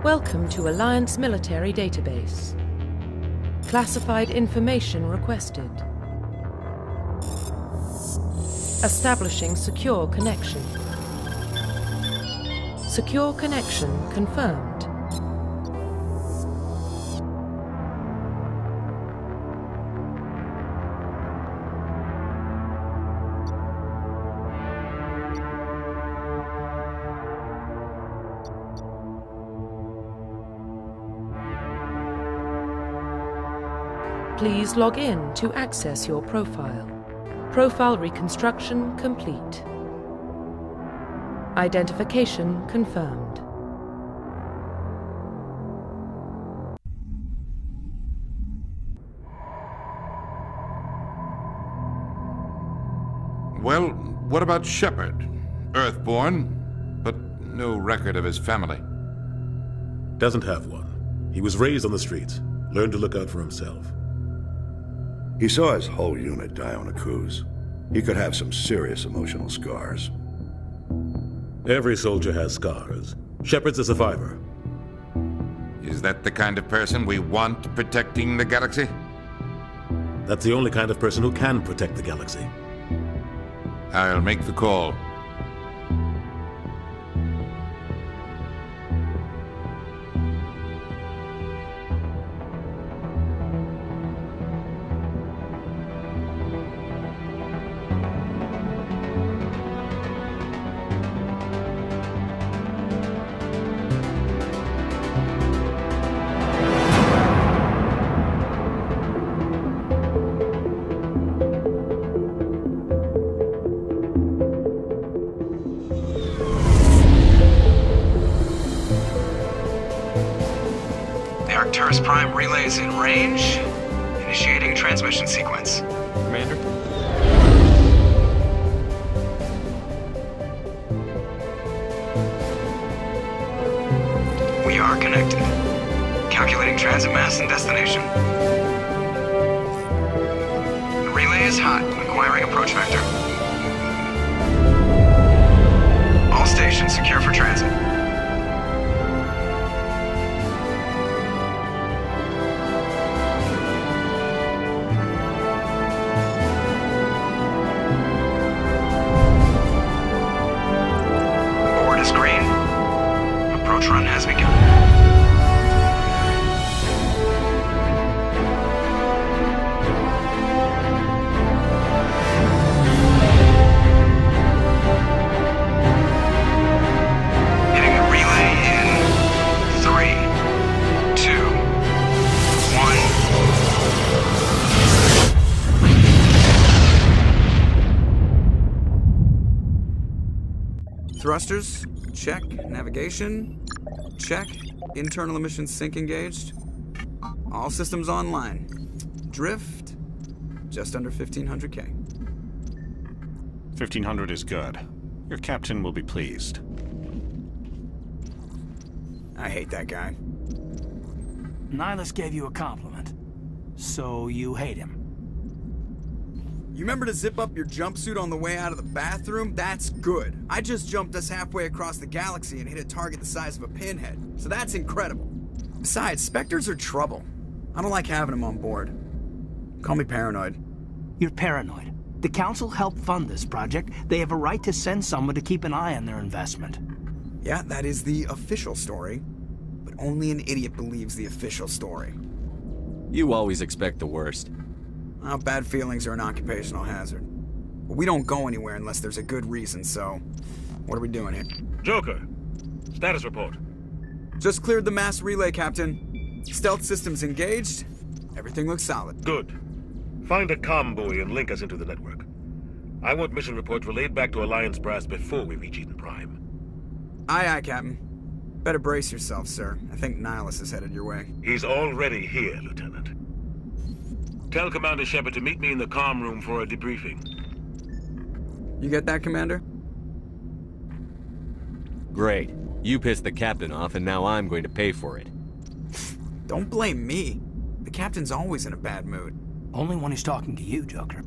Welcome to Alliance Military Database. Classified information requested. Establishing secure connection. Secure connection confirmed. Please log in to access your profile. Profile reconstruction complete. Identification confirmed. Well, what about Shepard? Earthborn, but no record of his family. Doesn't have one. He was raised on the streets, learned to look out for himself. He saw his whole unit die on a cruise. He could have some serious emotional scars. Every soldier has scars. Shepard's a survivor. Is that the kind of person we want protecting the galaxy? That's the only kind of person who can protect the galaxy. I'll make the call. Prime relay is in range. Initiating transmission sequence. Commander? We are connected. Calculating transit mass and destination. The relay is hot. Acquiring approach vector. All stations secure for transit. Run has begun. Hitting the relay in 3, 2, 1. Thrusters, check. Navigation, check. Internal emissions sync engaged. All systems online. Drift, just under 1,500K. 1,500 is good. Your captain will be pleased. I hate that guy. Nihilus gave you a compliment, so you hate him. You remember to zip up your jumpsuit on the way out of the bathroom? That's good. I just jumped us halfway across the galaxy and hit a target the size of a pinhead, so that's incredible. Besides, Spectres are trouble. I don't like having them on board. Call me paranoid. You're paranoid. The Council helped fund this project. They have a right to send someone to keep an eye on their investment. Yeah, that is the official story. But only an idiot believes the official story. You always expect the worst. Well, bad feelings are an occupational hazard. But we don't go anywhere unless there's a good reason, so... what are we doing here? Joker, status report. Just cleared the mass relay, Captain. Stealth systems engaged. Everything looks solid. Good. Find a comm buoy and link us into the network. I want mission reports relayed back to Alliance brass before we reach Eden Prime. Aye, aye, Captain. Better brace yourself, sir. I think Nihilus is headed your way. He's already here, Lieutenant. Tell Commander Shepard to meet me in the comm room for a debriefing. You get that, Commander? Great. You pissed the captain off, and now I'm going to pay for it. Don't blame me. The captain's always in a bad mood. Only when he's talking to you, Joker.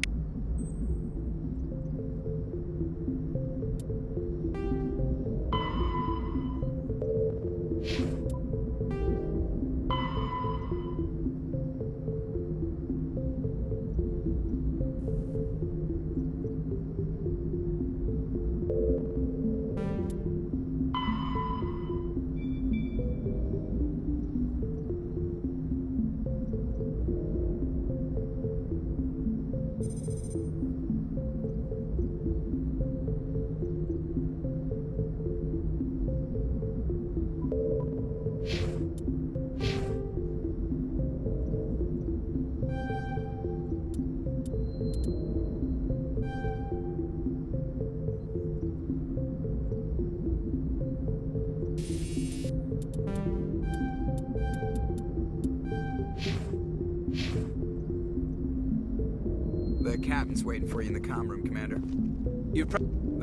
captain's waiting for you in the comm room, Commander.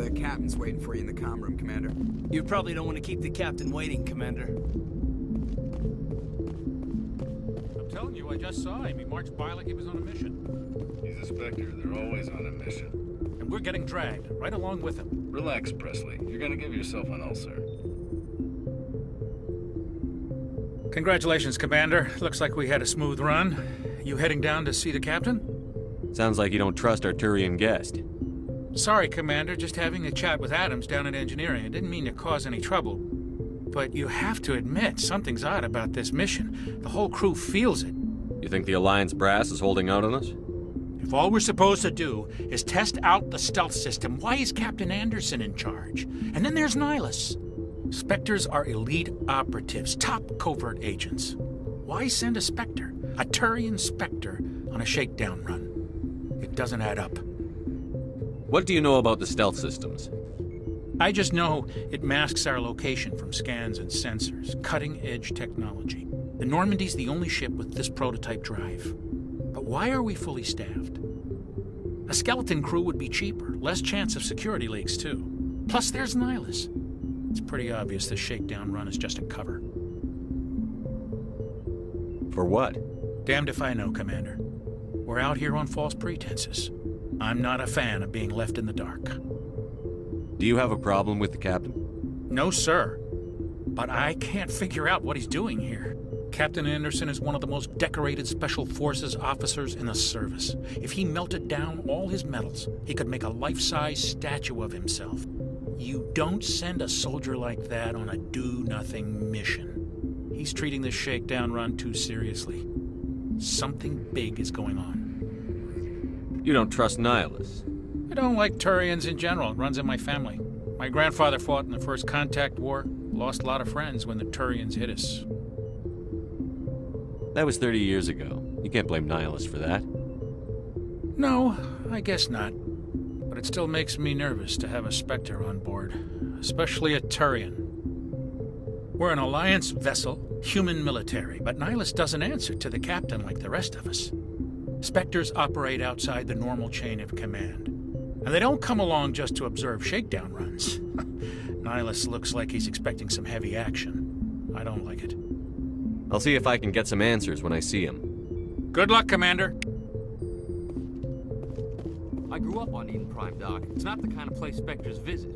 The captain's waiting for you in the comm room, Commander. You probably don't want to keep the captain waiting, Commander. I'm telling you, I just saw him. He marched by like he was on a mission. He's a Spectre. They're always on a mission. And we're getting dragged, right along with him. Relax, Presley. You're gonna give yourself an ulcer. Congratulations, Commander. Looks like we had a smooth run. You heading down to see the captain? Sounds like you don't trust our Turian guest. Sorry, Commander. Just having a chat with Adams down at engineering. I didn't mean to cause any trouble. But you have to admit, something's odd about this mission. The whole crew feels it. You think the Alliance brass is holding out on us? If all we're supposed to do is test out the stealth system, why is Captain Anderson in charge? And then there's Nihilus. Spectres are elite operatives, top covert agents. Why send a Spectre, a Turian Spectre, on a shakedown run? It doesn't add up. What do you know about the stealth systems? I just know it masks our location from scans and sensors, cutting-edge technology. The Normandy's the only ship with this prototype drive. But why are we fully staffed? A skeleton crew would be cheaper, less chance of security leaks, too. Plus, there's Nihilus. It's pretty obvious this shakedown run is just a cover. For what? Damned if I know, Commander. We're out here on false pretenses. I'm not a fan of being left in the dark. Do you have a problem with the captain? No, sir. But I can't figure out what he's doing here. Captain Anderson is one of the most decorated Special Forces officers in the service. If he melted down all his medals, he could make a life-size statue of himself. You don't send a soldier like that on a do-nothing mission. He's treating this shakedown run too seriously. Something big is going on. You don't trust Nihilus? I don't like Turians in general. It runs in my family. My grandfather fought in the First Contact War. Lost a lot of friends when the Turians hit us. That was 30 years ago. You can't blame Nihilus for that. No, I guess not. But it still makes me nervous to have a Spectre on board, especially a Turian. We're an Alliance vessel, human military, but Nihilus doesn't answer to the captain like the rest of us. Spectres operate outside the normal chain of command. And they don't come along just to observe shakedown runs. Nihilus looks like he's expecting some heavy action. I don't like it. I'll see if I can get some answers when I see him. Good luck, Commander. I grew up on Eden Prime, Doc. It's not the kind of place Spectres visit.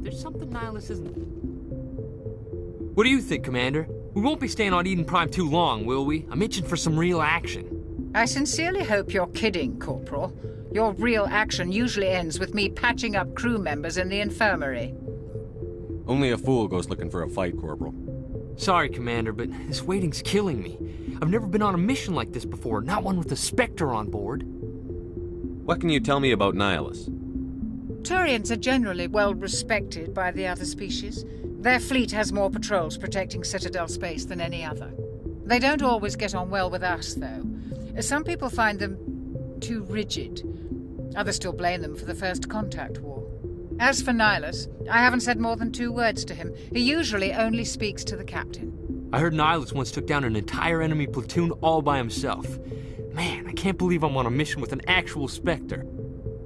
There's something Nihilus isn't... What do you think, Commander? We won't be staying on Eden Prime too long, will we? I'm itching for some real action. I sincerely hope you're kidding, Corporal. Your real action usually ends with me patching up crew members in the infirmary. Only a fool goes looking for a fight, Corporal. Sorry, Commander, but this waiting's killing me. I've never been on a mission like this before, not one with a Spectre on board. What can you tell me about Nihilus? Turians are generally well respected by the other species. Their fleet has more patrols protecting Citadel space than any other. They don't always get on well with us, though. Some people find them too rigid. Others still blame them for the First Contact War. As for Nihilus, I haven't said more than 2 words to him. He usually only speaks to the captain. I heard Nihilus once took down an entire enemy platoon all by himself. Man, I can't believe I'm on a mission with an actual Spectre.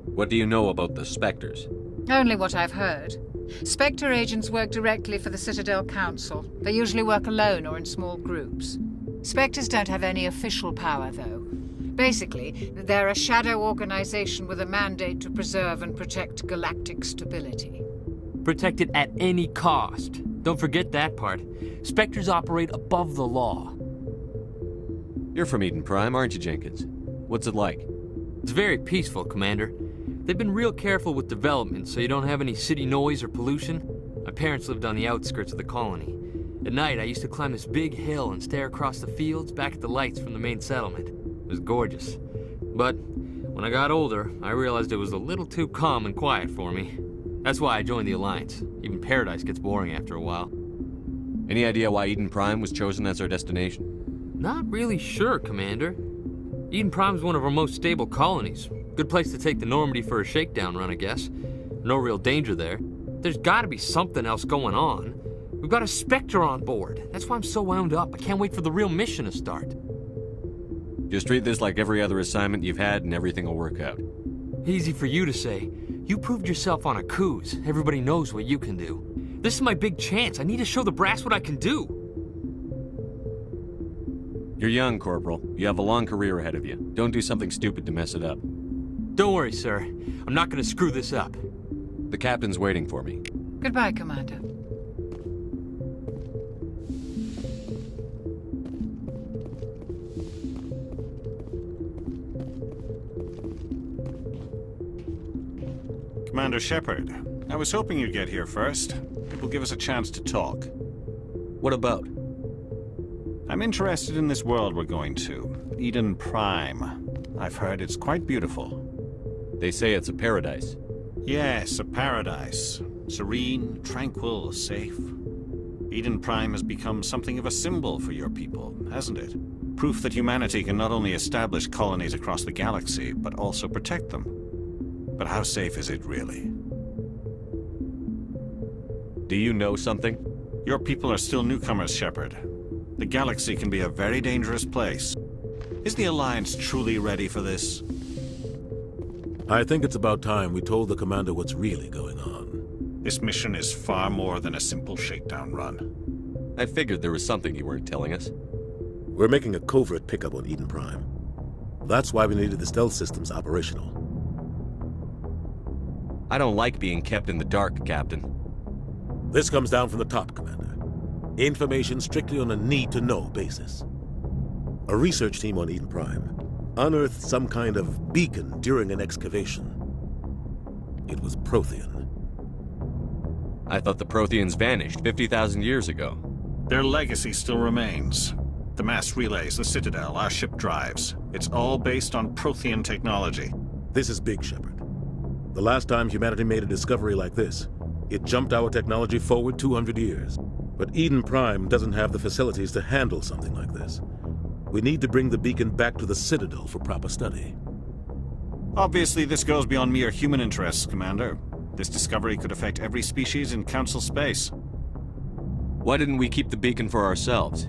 What do you know about the Spectres? Only what I've heard. Spectre agents work directly for the Citadel Council. They usually work alone or in small groups. Spectres don't have any official power, though. Basically, they're a shadow organization with a mandate to preserve and protect galactic stability. Protect it at any cost. Don't forget that part. Spectres operate above the law. You're from Eden Prime, aren't you, Jenkins? What's it like? It's very peaceful, Commander. They've been real careful with development, so you don't have any city noise or pollution. My parents lived on the outskirts of the colony. At night, I used to climb this big hill and stare across the fields back at the lights from the main settlement. It was gorgeous. But when I got older, I realized it was a little too calm and quiet for me. That's why I joined the Alliance. Even Paradise gets boring after a while. Any idea why Eden Prime was chosen as our destination? Not really sure, Commander. Eden Prime's one of our most stable colonies. Good place to take the Normandy for a shakedown run, I guess. No real danger there. There's gotta be something else going on. We've got a Spectre on board. That's why I'm so wound up. I can't wait for the real mission to start. Just treat this like every other assignment you've had and everything will work out. Easy for you to say. You proved yourself on a cruise. Everybody knows what you can do. This is my big chance. I need to show the brass what I can do. You're young, Corporal. You have a long career ahead of you. Don't do something stupid to mess it up. Don't worry, sir. I'm not gonna screw this up. The captain's waiting for me. Goodbye, Commander. Commander Shepard, I was hoping you'd get here first. It will give us a chance to talk. What about? I'm interested in this world we're going to, Eden Prime. I've heard it's quite beautiful. They say it's a paradise. Yes, a paradise. Serene, tranquil, safe. Eden Prime has become something of a symbol for your people, hasn't it? Proof that humanity can not only establish colonies across the galaxy, but also protect them. But how safe is it really? Do you know something? Your people are still newcomers, Shepard. The galaxy can be a very dangerous place. Is the Alliance truly ready for this? I think it's about time we told the Commander what's really going on. This mission is far more than a simple shakedown run. I figured there was something you weren't telling us. We're making a covert pickup on Eden Prime. That's why we needed the stealth systems operational. I don't like being kept in the dark, Captain. This comes down from the top, Commander. Information strictly on a need-to-know basis. A research team on Eden Prime unearthed some kind of beacon during an excavation. It was Prothean. I thought the Protheans vanished 50,000 years ago. Their legacy still remains. The mass relays, the Citadel, our ship drives. It's all based on Prothean technology. This is big, Shepard. The last time humanity made a discovery like this, it jumped our technology forward 200 years. But Eden Prime doesn't have the facilities to handle something like this. We need to bring the beacon back to the Citadel for proper study. Obviously, this goes beyond mere human interests, Commander. This discovery could affect every species in Council space. Why didn't we keep the beacon for ourselves?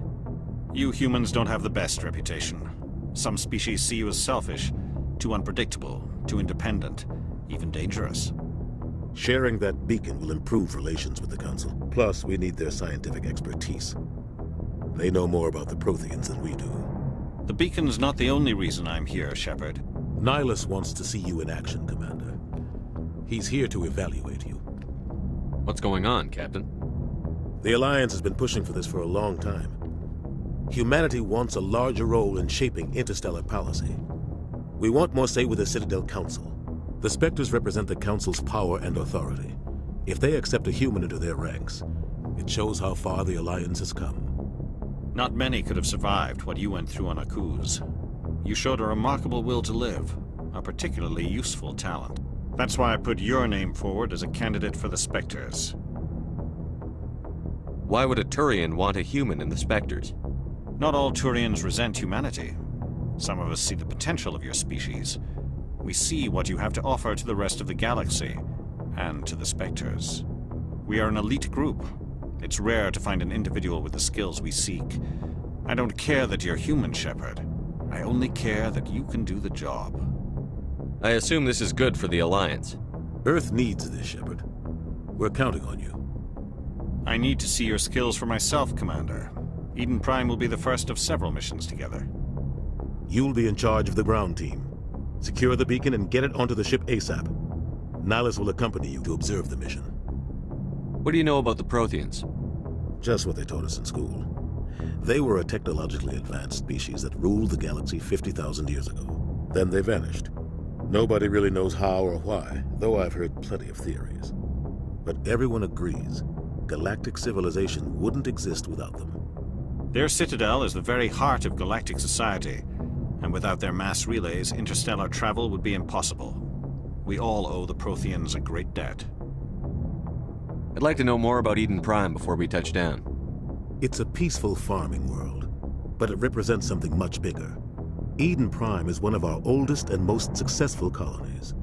You humans don't have the best reputation. Some species see you as selfish, too unpredictable, too independent, even dangerous. Sharing that beacon will improve relations with the Council. Plus, we need their scientific expertise. They know more about the Protheans than we do. The beacon's not the only reason I'm here, Shepard. Nihilus wants to see you in action, Commander. He's here to evaluate you. What's going on, Captain? The Alliance has been pushing for this for a long time. Humanity wants a larger role in shaping interstellar policy. We want more say with the Citadel Council. The Spectres represent the Council's power and authority. If they accept a human into their ranks, it shows how far the Alliance has come. Not many could have survived what you went through on Akuz. You showed a remarkable will to live, a particularly useful talent. That's why I put your name forward as a candidate for the Spectres. Why would a Turian want a human in the Spectres? Not all Turians resent humanity. Some of us see the potential of your species. We see what you have to offer to the rest of the galaxy, and to the Spectres. We are an elite group. It's rare to find an individual with the skills we seek. I don't care that you're human, Shepard. I only care that you can do the job. I assume this is good for the Alliance. Earth needs this, Shepard. We're counting on you. I need to see your skills for myself, Commander. Eden Prime will be the first of several missions together. You'll be in charge of the ground team. Secure the beacon and get it onto the ship ASAP. Nihilus will accompany you to observe the mission. What do you know about the Protheans? Just what they taught us in school. They were a technologically advanced species that ruled the galaxy 50,000 years ago. Then they vanished. Nobody really knows how or why, though I've heard plenty of theories. But everyone agrees, galactic civilization wouldn't exist without them. Their citadel is the very heart of galactic society, and without their mass relays, interstellar travel would be impossible. We all owe the Protheans a great debt. I'd like to know more about Eden Prime before we touch down. It's a peaceful farming world, but it represents something much bigger. Eden Prime is one of our oldest and most successful colonies.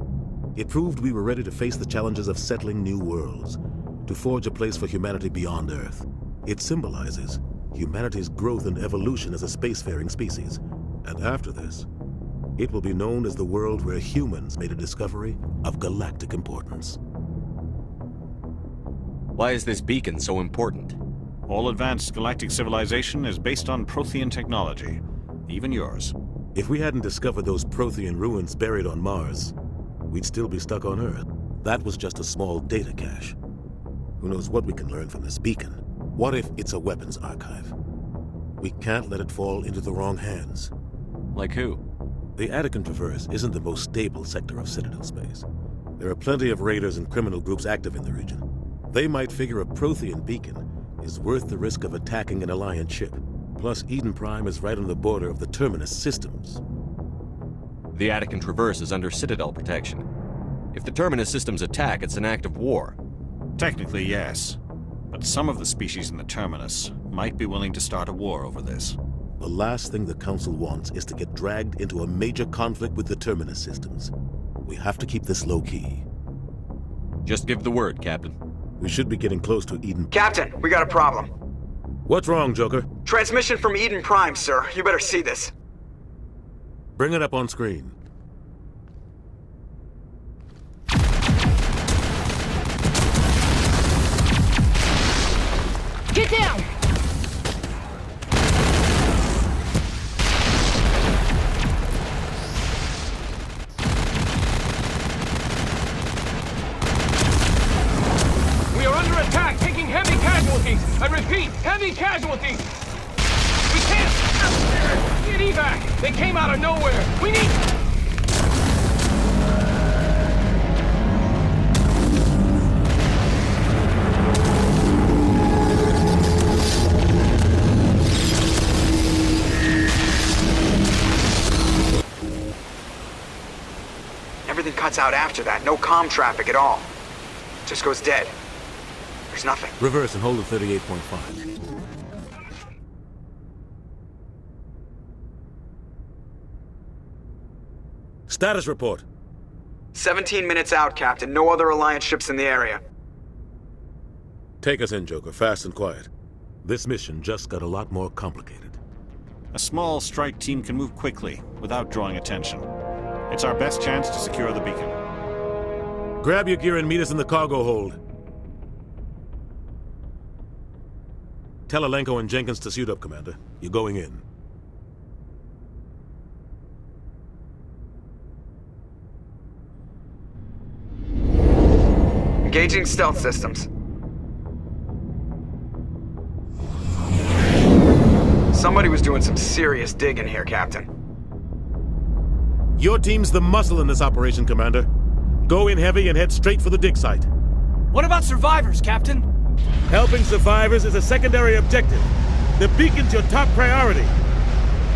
It proved we were ready to face the challenges of settling new worlds, to forge a place for humanity beyond Earth. It symbolizes humanity's growth and evolution as a spacefaring species. And after this, it will be known as the world where humans made a discovery of galactic importance. Why is this beacon so important? All advanced galactic civilization is based on Prothean technology, even yours. If we hadn't discovered those Prothean ruins buried on Mars, we'd still be stuck on Earth. That was just a small data cache. Who knows what we can learn from this beacon? What if it's a weapons archive? We can't let it fall into the wrong hands. Like who? The Eden Traverse isn't the most stable sector of Citadel space. There are plenty of raiders and criminal groups active in the region. They might figure a Prothean beacon is worth the risk of attacking an Alliance ship. Plus, Eden Prime is right on the border of the Terminus systems. The Eden Traverse is under Citadel protection. If the Terminus systems attack, it's an act of war. Technically, yes. But some of the species in the Terminus might be willing to start a war over this. The last thing the Council wants is to get dragged into a major conflict with the Terminus systems. We have to keep this low-key. Just give the word, Captain. We should be getting close to Eden. Captain, we got a problem. What's wrong, Joker? Transmission from Eden Prime, sir. You better see this. Bring it up on screen. Get down! We are under attack, taking heavy casualties. I repeat, heavy casualties. We can't get evac. They came out of nowhere. We need... Everything cuts out after that. No comm traffic at all. Just goes dead. There's nothing. Reverse and hold at 38.5. Status report. 17 minutes out, Captain. No other Alliance ships in the area. Take us in, Joker. Fast and quiet. This mission just got a lot more complicated. A small strike team can move quickly, without drawing attention. It's our best chance to secure the beacon. Grab your gear and meet us in the cargo hold. Tell Alenko and Jenkins to suit up, Commander. You're going in. Engaging stealth systems. Somebody was doing some serious digging here, Captain. Your team's the muscle in this operation, Commander. Go in heavy and head straight for the dig site. What about survivors, Captain? Helping survivors is a secondary objective. The beacon's your top priority.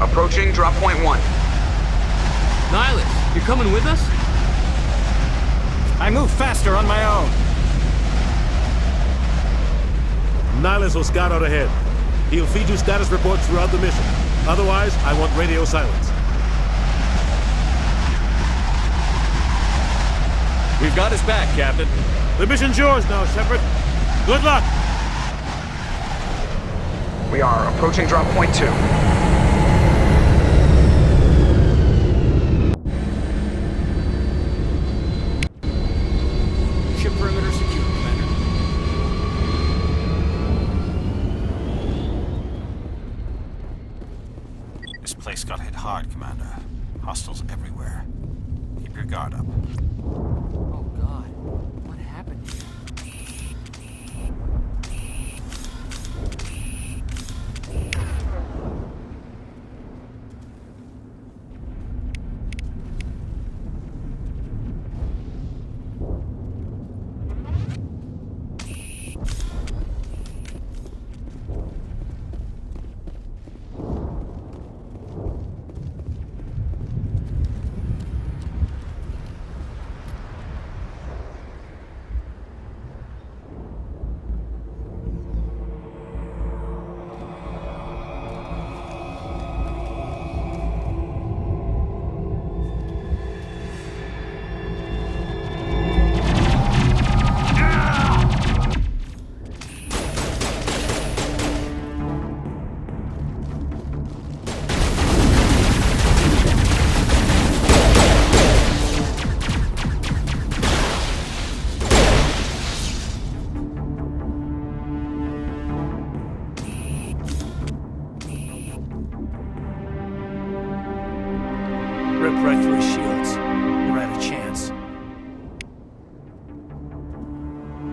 Approaching drop point 1. Nihilus, you're coming with us? I move faster on my own. Nihilus will scout out ahead. He'll feed you status reports throughout the mission. Otherwise, I want radio silence. We've got his back, Captain. The mission's yours now, Shepard. Good luck! We are approaching drop point 2. Ship perimeter secure, Commander. This place got hit hard, Commander. Hostiles everywhere. Keep your guard up. Oh, God. What happened here?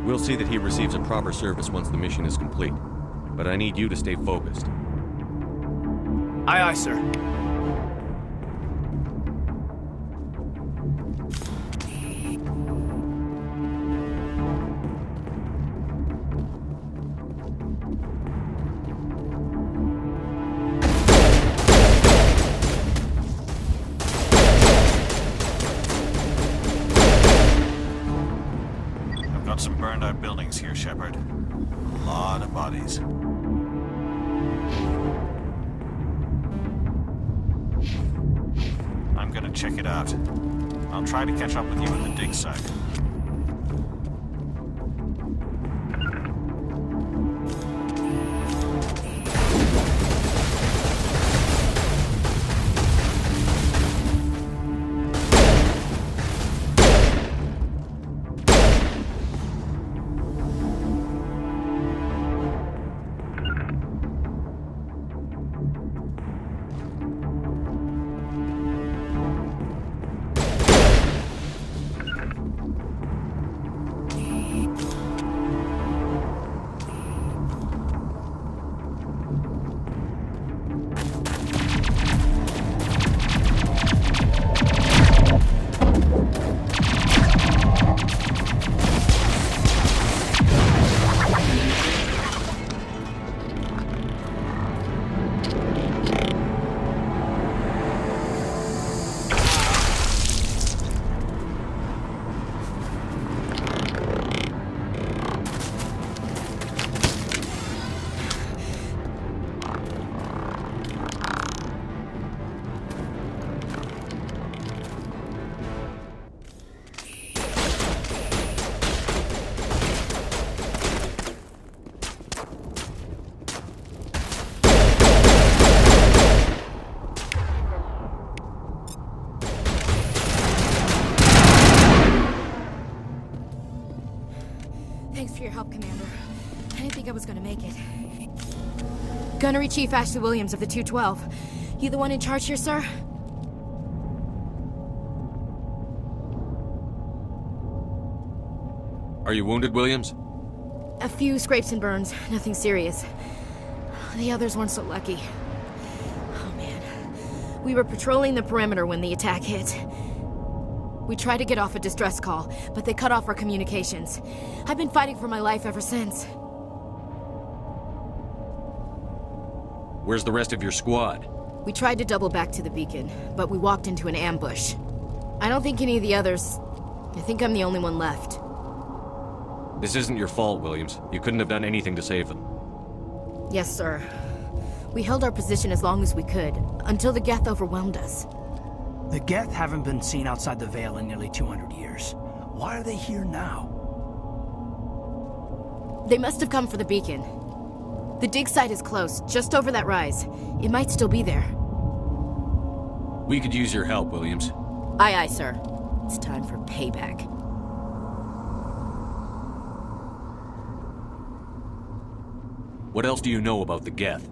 We'll see that he receives a proper service once the mission is complete. But I need you to stay focused. Aye, aye, sir. I've got some burned out buildings here, Shepard. A lot of bodies. I'm gonna check it out. I'll try to catch up with you at the dig site. Thanks for your help, Commander. I didn't think I was gonna make it. Gunnery Chief Ashley Williams of the 212. You the one in charge here, sir? Are you wounded, Williams? A few scrapes and burns, nothing serious. The others weren't so lucky. Oh man. We were patrolling the perimeter when the attack hit. We tried to get off a distress call, but they cut off our communications. I've been fighting for my life ever since. Where's the rest of your squad? We tried to double back to the beacon, but we walked into an ambush. I don't think any of the others... I think I'm the only one left. This isn't your fault, Williams. You couldn't have done anything to save them. Yes, sir. We held our position as long as we could, until the Geth overwhelmed us. The Geth haven't been seen outside the Veil in nearly 200 years. Why are they here now? They must have come for the beacon. The dig site is close, just over that rise. It might still be there. We could use your help, Williams. Aye, aye, sir. It's time for payback. What else do you know about the Geth?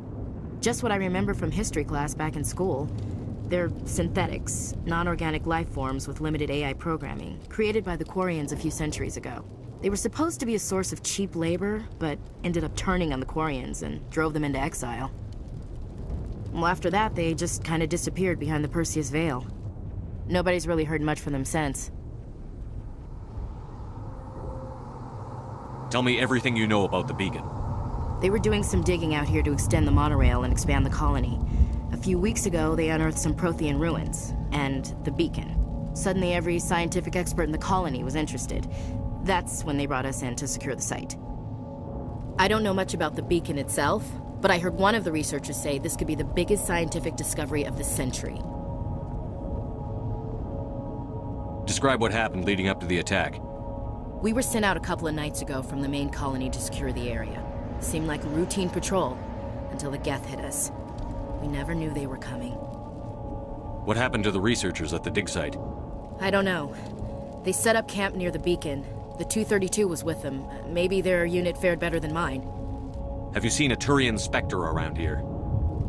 Just what I remember from history class back in school. They're synthetics, non-organic life forms with limited AI programming, created by the Quarians a few centuries ago. They were supposed to be a source of cheap labor, but ended up turning on the Quarians and drove them into exile. Well, after that, they just kind of disappeared behind the Perseus Veil. Nobody's really heard much from them since. Tell me everything you know about the beacon. They were doing some digging out here to extend the monorail and expand the colony. A few weeks ago, they unearthed some Prothean ruins, and the beacon. Suddenly, every scientific expert in the colony was interested. That's when they brought us in to secure the site. I don't know much about the beacon itself, but I heard one of the researchers say this could be the biggest scientific discovery of the century. Describe what happened leading up to the attack. We were sent out a couple of nights ago from the main colony to secure the area. Seemed like a routine patrol, until the Geth hit us. We never knew they were coming. What happened to the researchers at the dig site? I don't know. They set up camp near the beacon. The 232 was with them. Maybe their unit fared better than mine. Have you seen a Turian Spectre around here?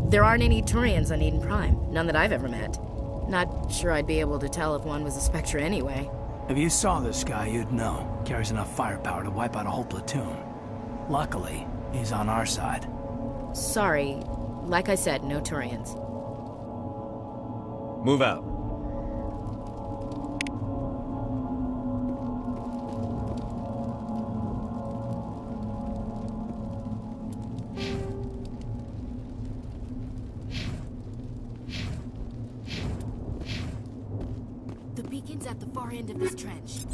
There aren't any Turians on Eden Prime. None that I've ever met. Not sure I'd be able to tell if one was a Spectre anyway. If you saw this guy, you'd know. Carries enough firepower to wipe out a whole platoon. Luckily, he's on our side. Sorry. Like I said, no Turians. Move out. The beacon's at the far end of this trench.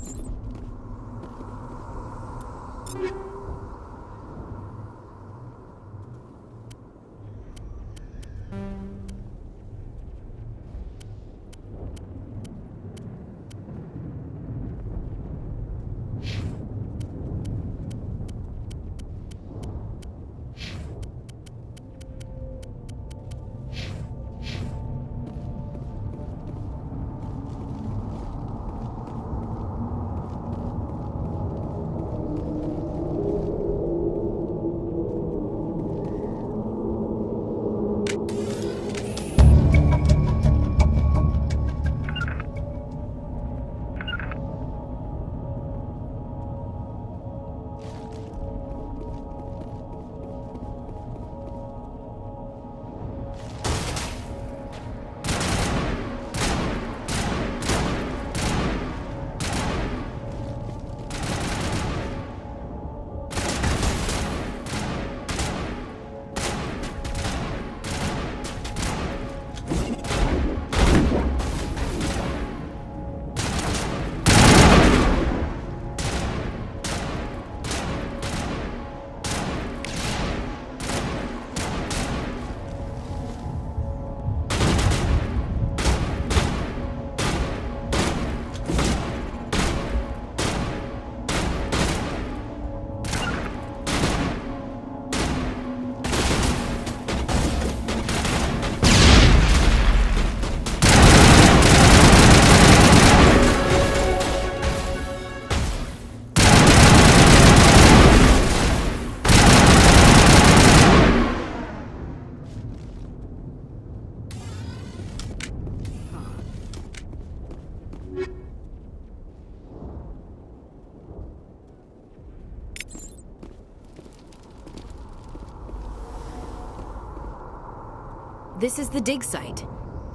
This is the dig site.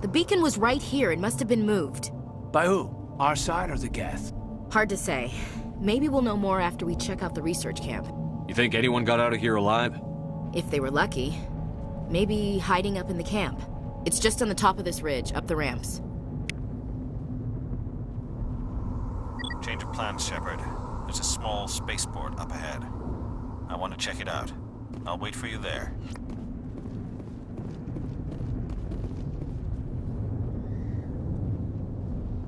The beacon was right here. It must have been moved. By who? Our side or the Geth? Hard to say. Maybe we'll know more after we check out the research camp. You think anyone got out of here alive? If they were lucky. Maybe hiding up in the camp. It's just on the top of this ridge, up the ramps. Change of plans, Shepard. There's a small spaceport up ahead. I want to check it out. I'll wait for you there.